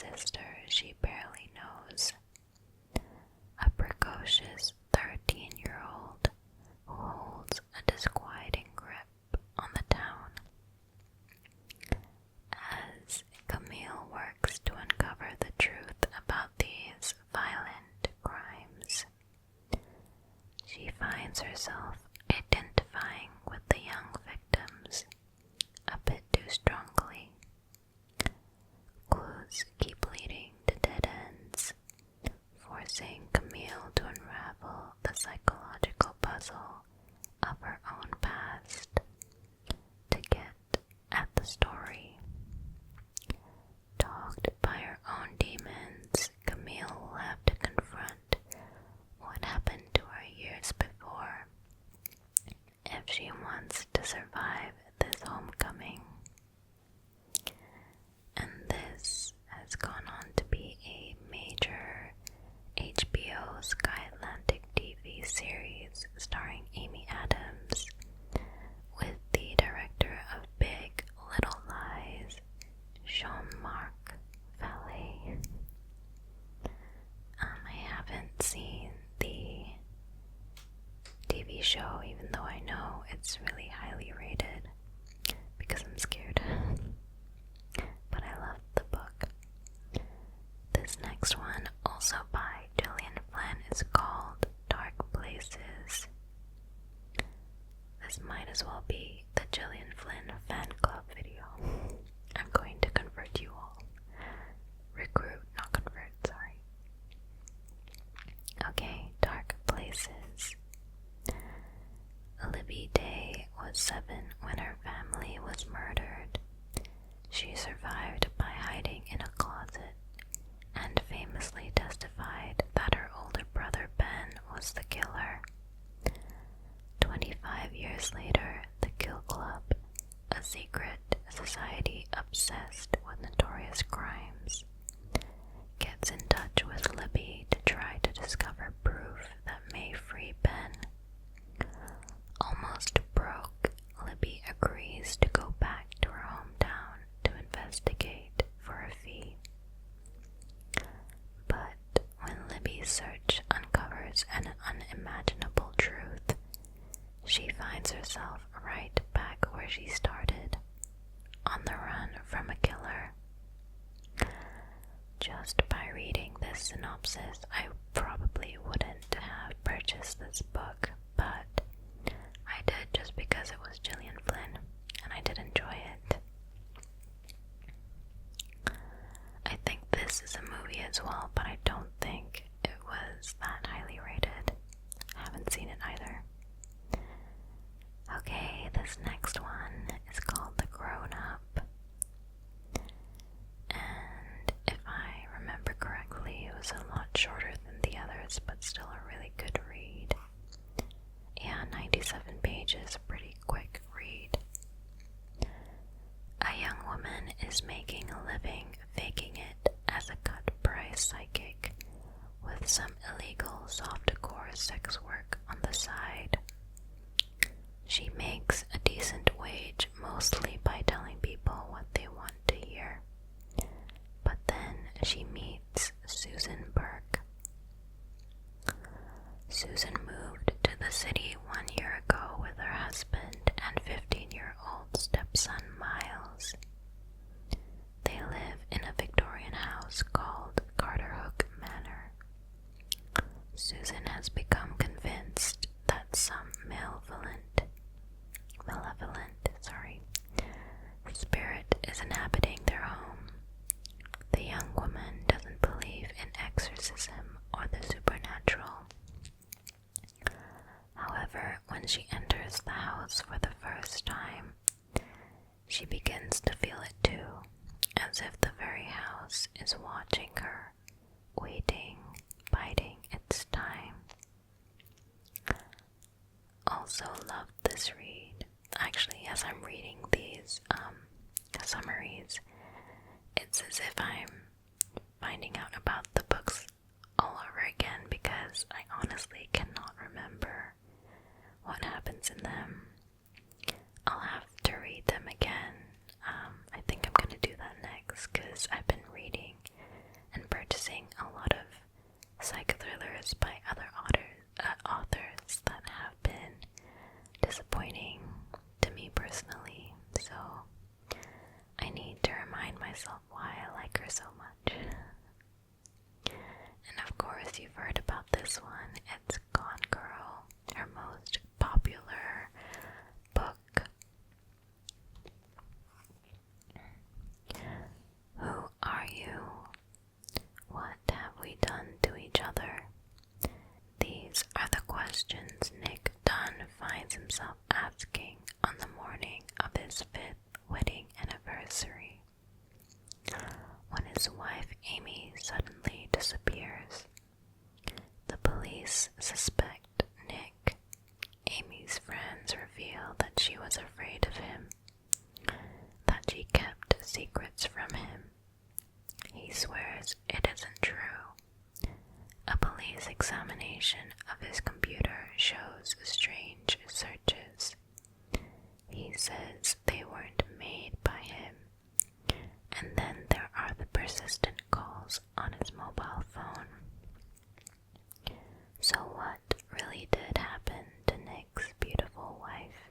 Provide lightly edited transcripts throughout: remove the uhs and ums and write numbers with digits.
sister she barely knows, a precocious 13-year-old who holds a disquieting grip on the town. As Camille works to uncover the truth about these violent crimes, she finds herself identifying with the young victims a bit too strongly. Clues keep leading to dead ends, forcing Camille to unravel the psychological puzzle of her own past to get at the story. Dogged by her own demons, Camille will have to confront what happened to her years before if she wants to survive this homecoming. And this has gone on to be a major HBO Sky Atlantic TV series starring Amy Adams, with the director of Big Little Lies, Jean-Marc Vallée. I haven't seen the TV show, even though I know it's really highly rated, because I'm scared. But I love the book. This next one, also by Gillian Flynn, is called Dark Places. This might as well be the Gillian Flynn fan club video. I'm going to convert you all. Recruit, not convert, sorry. Okay, Dark Places. Libby Day was 7 when her family was murdered. She survived by hiding in a closet and famously testified that her older brother Ben was the killer. 25 years later, the Kill Club, a secret society obsessed with notorious crimes, gets in touch with Libby to try to discover proof that may free Ben. Almost broke, Libby agrees to go back to her hometown to investigate for a fee. But when Libby's search uncovers an unimaginable truth, she finds herself right back where she started, on the run from a killer. Just by reading this synopsis, I probably wouldn't have purchased this book, but I did just because it was Gillian Flynn, and I did enjoy it. I think this is a movie as well, but I don't think it was that highly rated. I haven't seen it either. Okay, this next one is called The Grown Up. And if I remember correctly, it was a lot shorter than the others, but still a really good read. Yeah, 97 pages, pretty quick read. A young woman is making a living faking it as a cut-price psychic with some illegal softcore sex work on the side. She makes a decent wage mostly by telling people what they want to hear. But then she meets Susan Burke. Susan moved to the city 1 year ago with her husband and 15-year-old stepson Miles. They live in a Victorian house called Carterhook Manor. Susan has become convinced that some malevolent spirit is inhabiting their home. The young woman doesn't believe in exorcism or the supernatural. However, when she enters the house for the first time, she begins to feel it too, as if the very house is watching her, waiting, biding its time. Also loved this read. Actually, as I'm reading these summaries, it's as if I'm finding out about the books all over again, because I honestly cannot remember what happens in them. I'll have to read them again. I think I'm going to do that next, because I've been reading myself why I like her so much. And of course, you've heard about this one. It's Gone Girl, her most popular book. Who are you? What have we done to each other? These are the questions Nick Dunn finds himself asking on the morning of his 5th wedding anniversary, when his wife Amy suddenly disappears. The police suspect Nick. Amy's friends reveal that she was afraid of him, that she kept secrets from him. He swears it isn't true. A police examination of his computer shows strange searches. He says they weren't made by him. And then there are the persistent calls on his mobile phone. So what really did happen to Nick's beautiful wife?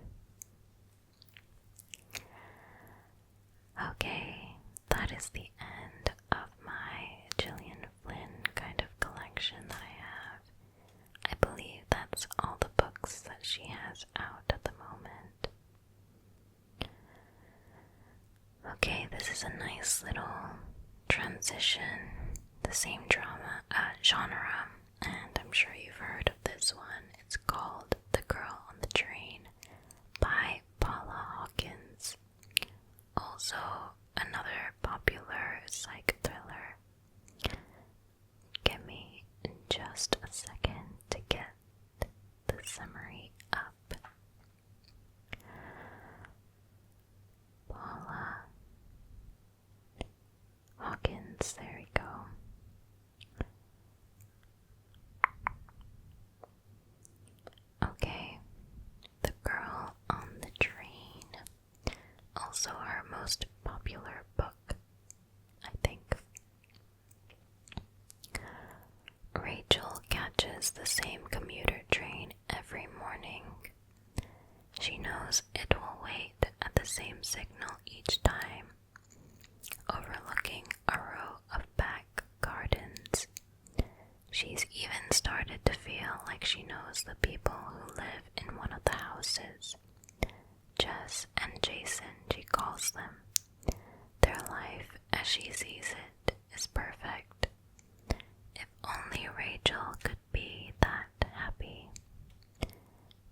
Okay, that is the end of my Gillian Flynn kind of collection that I have. I believe that's all the books that she has out at the moment. Okay, this is a nice little transition, the same genre, and I'm sure you've heard of this one. It's called The Girl on the Train by Paula Hawkins. Also, another popular psych thriller. Give me just a second to get the summary up. Paula Hawkins, there we go. Okay, The Girl on the Train. Also her most popular book, I think. Rachel catches the same commuter train every morning. She knows it will wait at the same signal each time, overlooking a row of back gardens. She's even started to feel like she knows the people who live in one of the houses. Jess and Jason, she calls them. Their life, as she sees it, is perfect. If only Rachel could be that happy.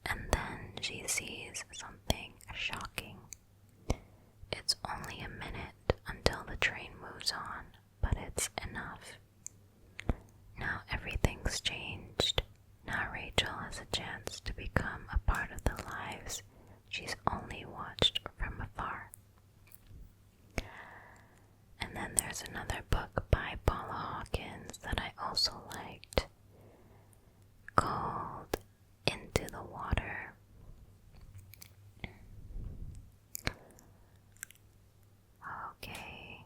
And then she sees something shocking. It's only a minute until the train moves on, but it's enough. Now everything's changed. Now Rachel has a chance to become a part of the lives she's only watched from afar. And then there's another book by Paula Hawkins that I also liked, called Into the Water. Okay.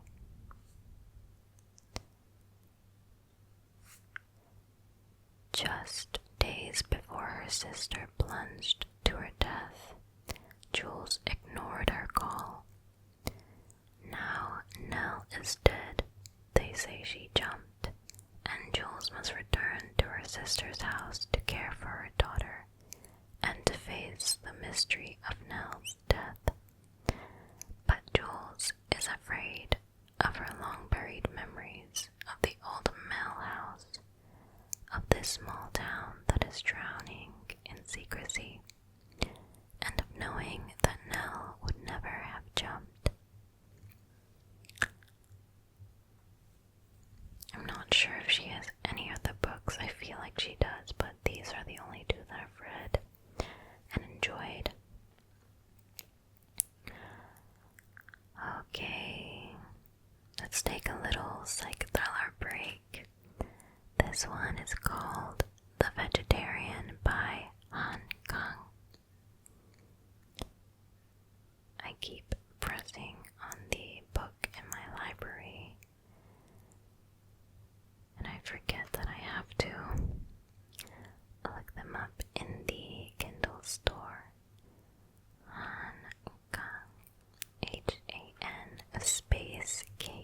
Just days before her sister plunged to her death, Jules ignored her call. Now Nell is dead. They say she jumped, and Jules must return to her sister's house to care for her daughter and to face the mystery of Nell's death. But Jules is afraid of her long-buried memories of the old Mel house, of this small town that is drowning in secrecy, and of knowing that Nell would never have jumped. I'm not sure if she has any other books. I feel like she does, but these are the only two that I've read and enjoyed. Okay, let's take a little psych thriller break. This one is called The Vegetarian by Han Kang. I keep pressing on the book in my library, and I forget that I have to look them up in the Kindle store. Han Kang, H-A-N space K-A-N-G.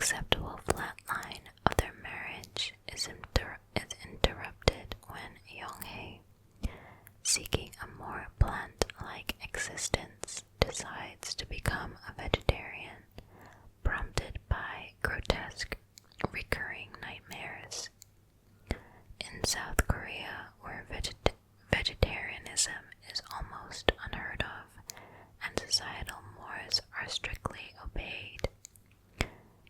acceptable flat line of their marriage is interrupted when Young-hae, seeking a more plant-like existence, decides to become a vegetarian, prompted by grotesque recurring nightmares. In South Korea, where vegetarianism is almost unheard of and societal mores are strictly obeyed,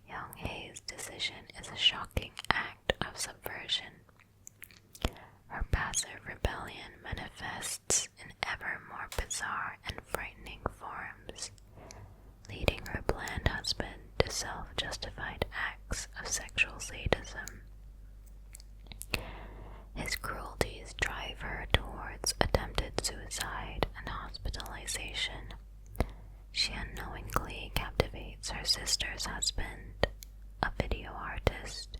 Young-hae's decision is a shocking act of subversion. Her passive rebellion manifests in ever more bizarre and frightening forms, leading her bland husband to self-justified acts of sexual sadism. His cruelties drive her towards attempted suicide and hospitalization. She unknowingly captivates her sister's husband, a video artist.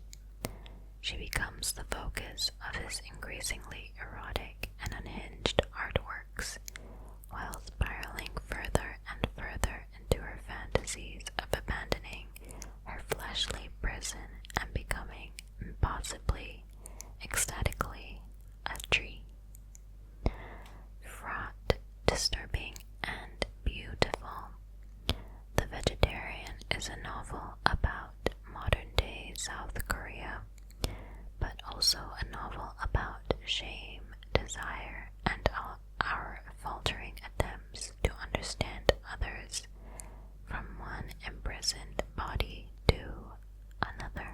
She becomes the focus of his increasingly erotic and unhinged artworks, while spiraling further and further into her fantasies of abandoning her fleshly prison and becoming impossibly, ecstatically, a tree. Fraught, disturbing, and beautiful, The Vegetarian is a novel about modern-day South Korea, but also a novel about shame, desire, and our faltering attempts to understand others from one imprisoned body to another.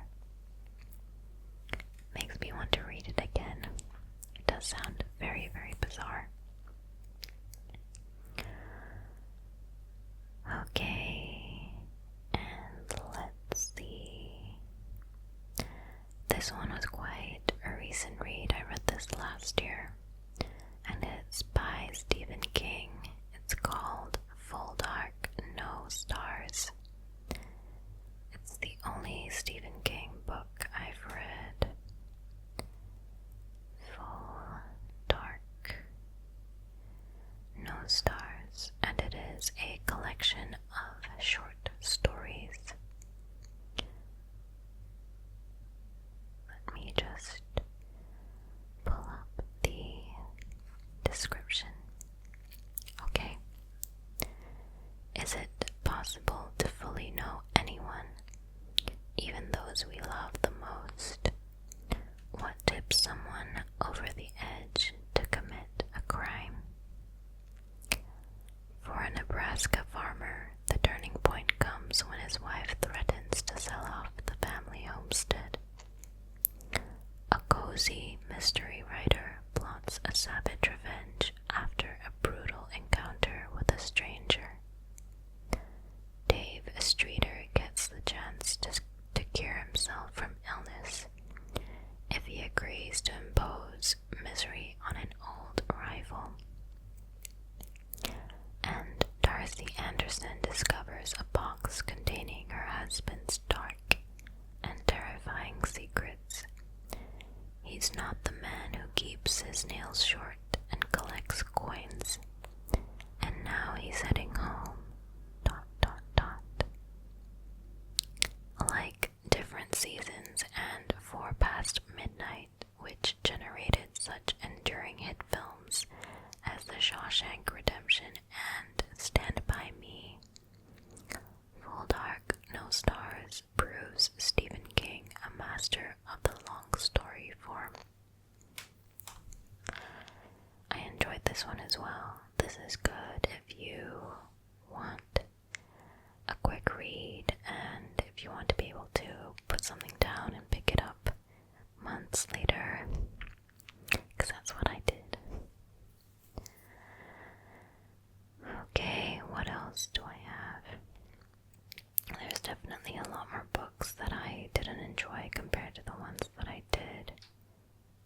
Makes me want to read it again. It does sound very, very bizarre. Okay, and let's see. This one was quite a recent read. I read this last year, and it's by Stephen King. It's called Full Dark, No Stars. It's the only Stephen King book I've read. Full Dark, No Stars, and it is a collection of short stories. Let me just pull up the description. Okay. Is it possible to fully know anyone, even those we love the most? What tips someone over the edge to commit a crime? For a Nebraska farmer, the turning point comes when his wife threatens to sell off the family homestead. A cozy mystery writer plots a savage revenge after a brutal encounter with a stranger. Dave Streeter gets the chance to cure himself from illness if he agrees to impose misery on an old rival. And Darcy Anderson discovers a box containing her husband's dark and terrifying secrets. He's not the man who keeps his nails short and collects coins. And now he's heading home. ... Like Different Seasons and Four Past Midnight, which generated such enduring hit films as The Shawshank Redemption and Stand By Me, Full Dark, No Stars proves Stephen King a master of the long story form. I enjoyed this one as well. This is good if you want a quick read and if you want to be able to put something down and pick it up months later, because that's what I did. Okay, what else do I have? There's definitely a lot more books that I didn't enjoy compared to the ones that I did.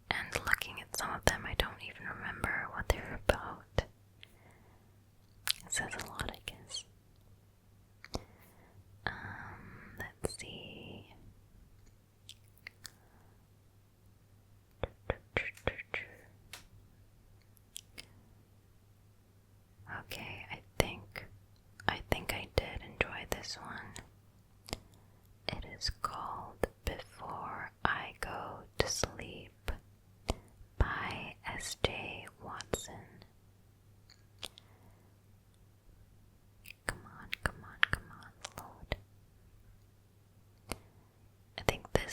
And looking at some of them, I don't even remember what they were about. It says a lot, I guess. Let's see. Okay, I think I did enjoy this one. It is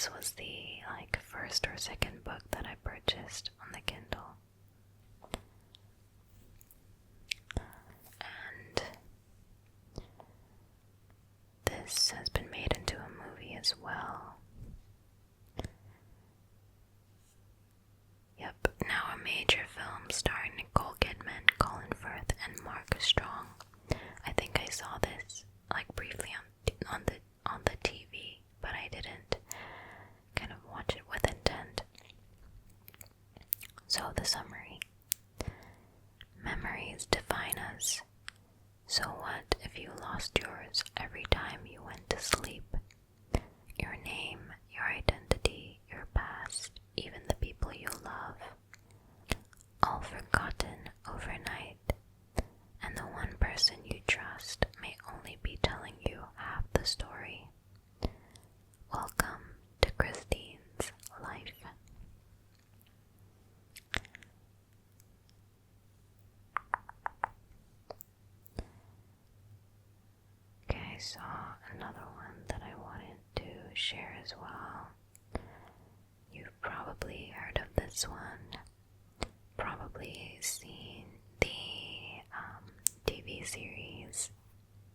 this was the first or second book that I purchased on the Kindle. And this has been made into a movie as well. Yep, now a major film starring Nicole Kidman, Colin Firth, and Mark Strong. I think I saw this briefly on the TV, but I didn't kind of watch it with intent. So the summary. Memories define us. So what if you lost yours every time you went to sleep? Your name, your identity, your past, even the people you love. All forgotten overnight. And the one person you trust may only be telling you half the story. Welcome to Christine's life. Okay, I saw another one that I wanted to share as well. You've probably heard of this one. Probably seen the TV series.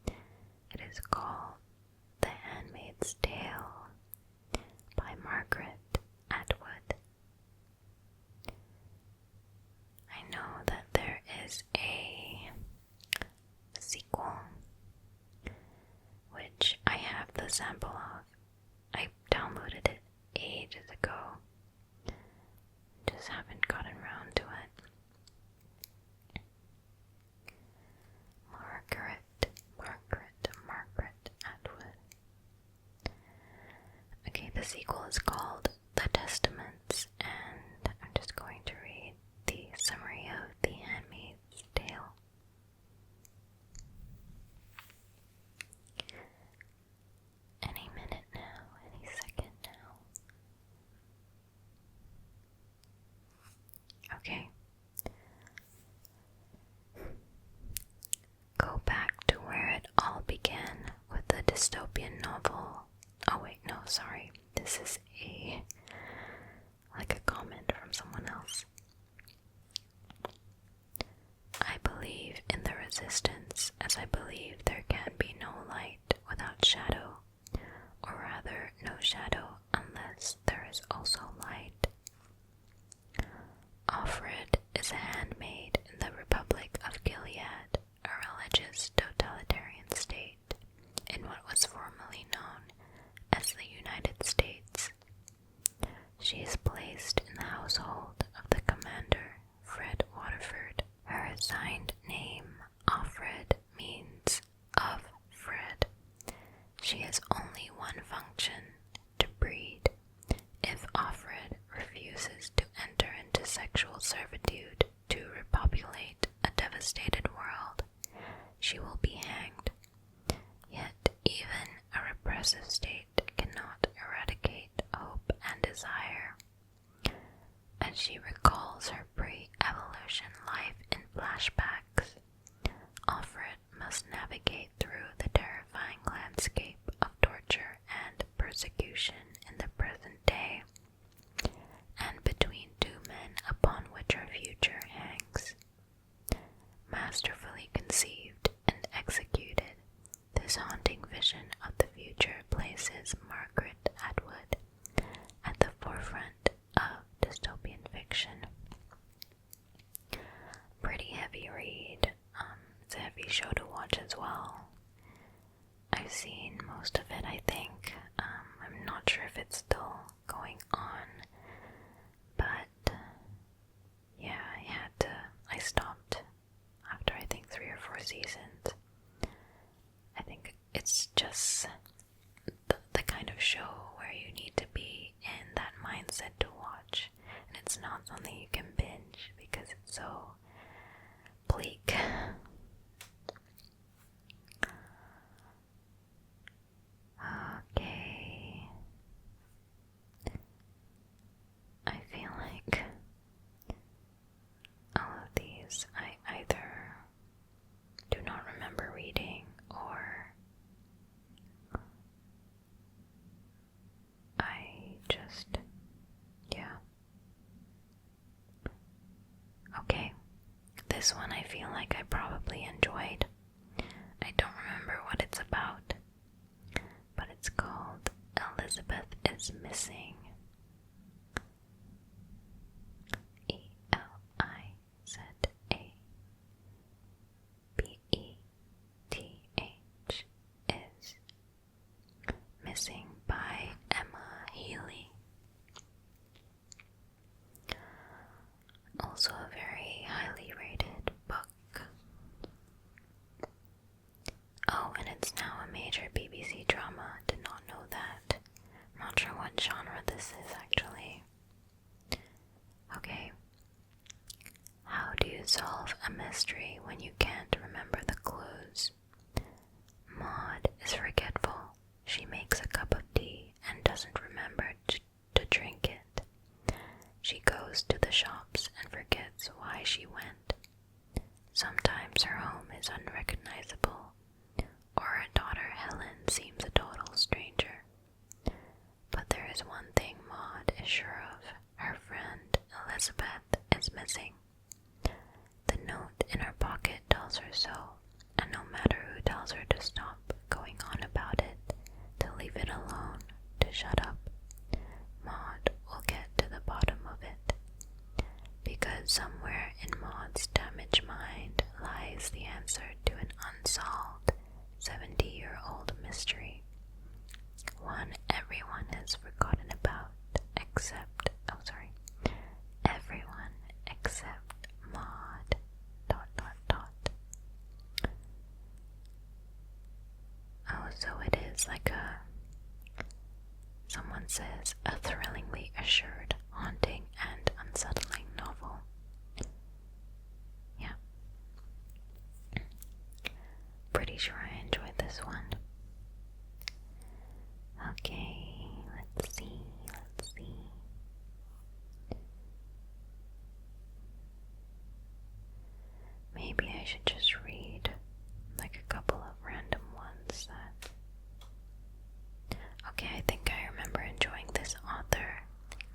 It is called The Handmaid's Tale by Margaret Atwood. I know that there is a sequel, which I have the sample of. I downloaded it ages ago. Just haven't gotten around to it. Margaret Atwood. Okay, the sequel is called The Testaments, and I'm just going to read the summary of The Handmaid's Tale. Any minute now, any second now. Okay. Go back to where it all began with the dystopian novel. Oh wait, no, sorry. This is a comment from someone else. I believe in the resistance as I believe there can be no light without shadow, or rather no shadow unless there is also light. Offred is a handmaid in the Republic of Gilead, a religious totalitarian state in what was formerly known as the United States. She is placed in the household of the commander, Fred Waterford. Her assigned name, Offred, means of Fred. She has only one function, to breed. If Offred refuses to enter into sexual servitude to repopulate a devastated world, she will be hanged. Yet even a repressive state cannot eradicate hope and desire. As she recalls her pre-evolution life in flashbacks, Offred must navigate through the terrifying landscape of torture and persecution in the present day, and between two men upon which her future hangs. Masterfully conceived and executed, this haunting vision of the future places Margaret Atwood at the forefront of dystopian fiction. Pretty heavy read. It's a heavy show to watch as well. I've seen most of it, I think. I'm not sure if it's still going on, but yeah, I stopped after I think 3 or 4 seasons. I think it's just the kind of show where you need to be in that mindset to watch, and it's not something you can binge because it's so bleak. Okay. I feel like all of these I either do not remember reading or I This one I feel like I probably enjoyed. I don't remember what it's about, but it's called Elizabeth is Missing. Elizabeth is Missing by Emma Healy. Also a very highly rated book. Oh, and it's now a major BBC drama. Did not know that. I'm not sure what genre this is actually. Okay. How do you solve a mystery when you can't remember the clues? Maud is forgetful. She makes a cup of tea and doesn't remember to drink it. She goes to the shops and forgets why she went. Sometimes her home is unrecognizable, or her daughter Helen seems a total stranger. But there is one thing Maud is sure of. Her friend Elizabeth is missing. The note in her pocket tells her so, and no matter who tells her to stop going on about it, to leave it alone, to shut up, Maud will get to the bottom of it. Because somewhere in Maud's damaged mind lies the answer to an unsolved 70-year-old mystery. One everyone has forgotten about, everyone except Maud, ... Oh, so it is like someone says, a thrillingly assured, haunting, and unsettling novel. Yeah. Pretty sure I enjoyed this one. Okay, let's see. Maybe I should just read like a couple of random ones that... Okay, I think I remember enjoying this author,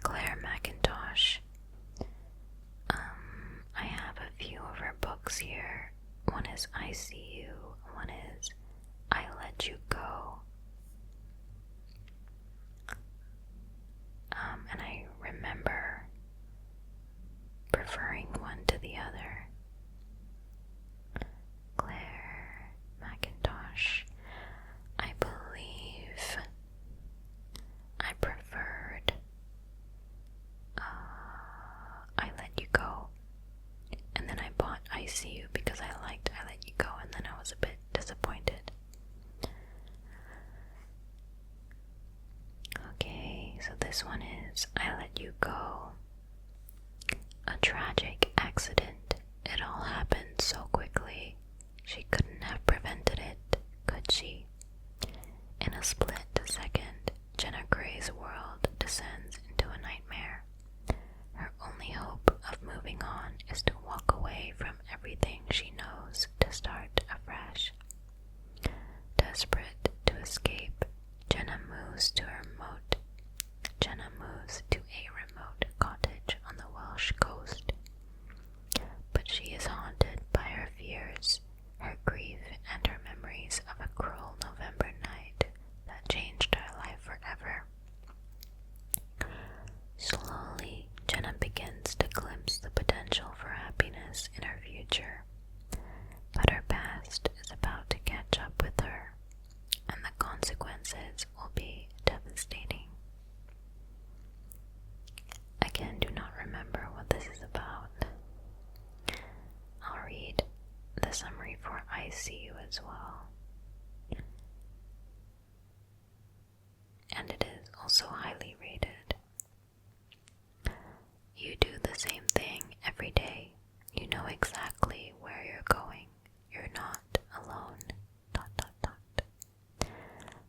Claire McIntosh. I have a few of her books here. One is I See You, one is I Let You Go. And I remember preferring one to the other. Claire McIntosh. I believe I preferred I Let You Go. And then I bought I See You because I liked I Let You Go, and then I was a bit disappointed. Okay, so this one is I Let You Go. A tragic accident. It all happened so quickly. She couldn't have prevented it, could she? In a split second, Jenna Gray's world descends into a nightmare. Her only hope of moving on is to walk away from everything she knows to start afresh. Desperate to escape, Jenna moves to a remote cottage on the Welsh coast. But she is haunted by her fears, her grief, and her memories of a cruel November night that changed her life forever. Slowly, Jenna begins to glimpse the potential for happiness in her future, but her past is about to catch up with her, and the consequences will be devastating. Again, do not remember what this is about. I'll read the summary for I See You as well. And it is also highly rated. You do the same thing every day. You know exactly where you're going. You're not alone. ...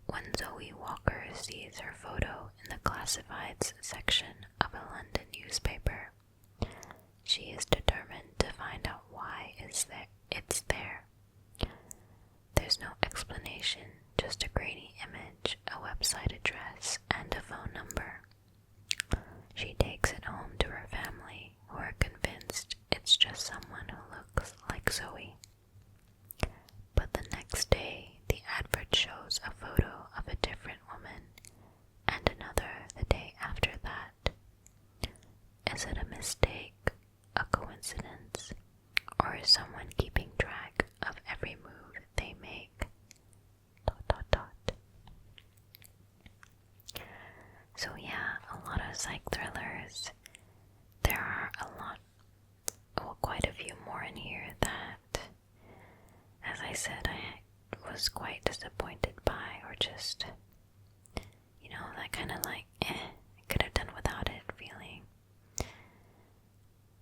When Zoe Walker sees her photo in the classifieds section of a London newspaper, she is determined to find out why it's there. There's no explanation, just a grainy image, a website address, and a phone number. She takes it home to her family, who are convinced it's just someone who looks mistake, a coincidence, or is someone keeping track of every move they make? ... So yeah, a lot of psych thrillers. There are quite a few more in here that, as I said, I was quite disappointed by, or just, that kind of like, I could have done without it feeling.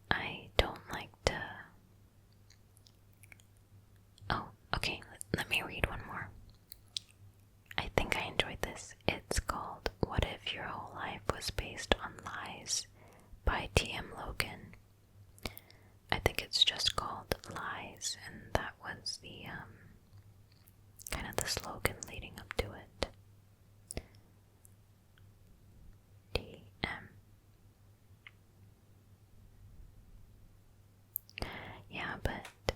I don't like to... Oh, okay, let me read one more. I think I enjoyed this. It's called What If Your Whole Life Was Based on Lies by T.M. Logan. I think it's just called Lies, and that was the, kind of the slogan leading up to it. T.M. Yeah, but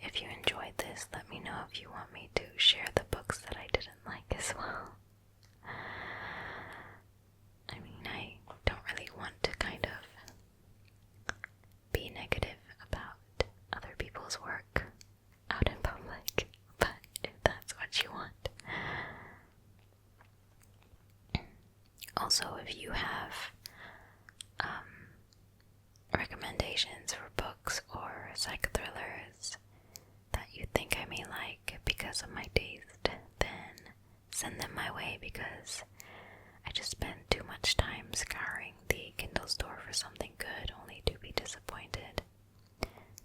if you enjoyed this, let me know if you want me to share the books that I didn't like as well. I mean, I don't really want to kind of be negative about other people's work out in public, but if that's what you want. Also, if you have recommendations for books or psych thrillers that you think I may like because of my taste, then send them my way, because I just spend too much time scouring the Kindle store for something good only to be disappointed.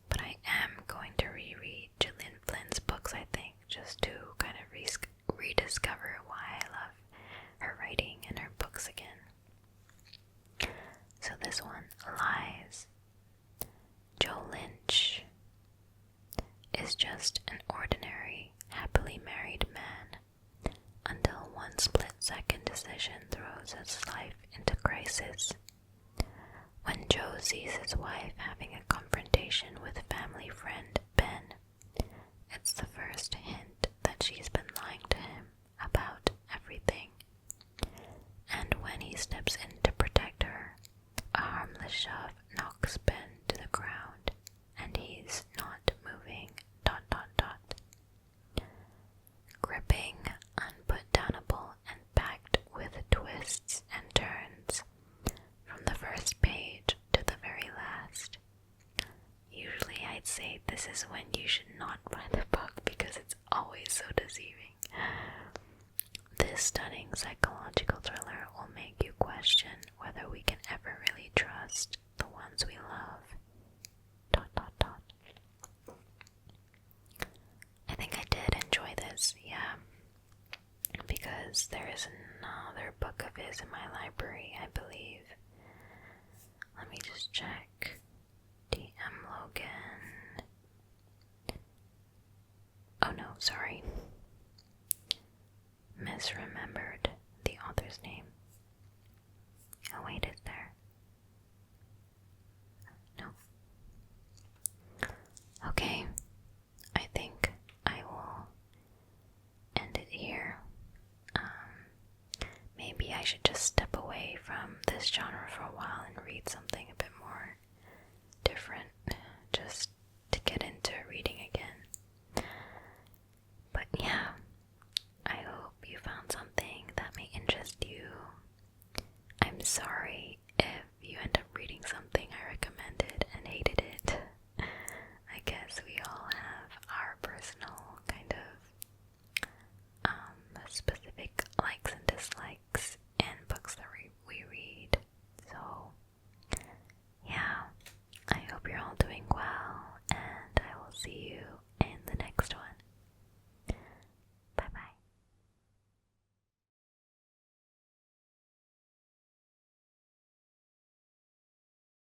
But I am going to reread Gillian Flynn's books, I think, just to kind of rediscover why I love her writing and her books again. So this one, Lies. Joe Lynch is just an ordinary, happily married man until one split-second decision throws his life into crisis. When Joe sees his wife having a confrontation with family friend Ben, it's the first hint that she's been lying to him about everything. And when he steps in to protect her, a harmless shove knocks Ben to the ground, and he's not moving. ... Gripping, unputdownable, and packed with twists and turns, from the first page to the very last. Usually I'd say this is when you should not buy the book because it's always so deceiving. This stunning psychological thriller will make you question whether we can ever really trust the ones we love. ... I think I did enjoy this, yeah, because there is another book of his in my library, I believe. Let me just check. D.M. Logan. Oh no, sorry. Misremembered the author's name. Oh wait, is there? No. Okay, I think I will end it here. Maybe I should just step away from this genre for a while and read something a bit more different.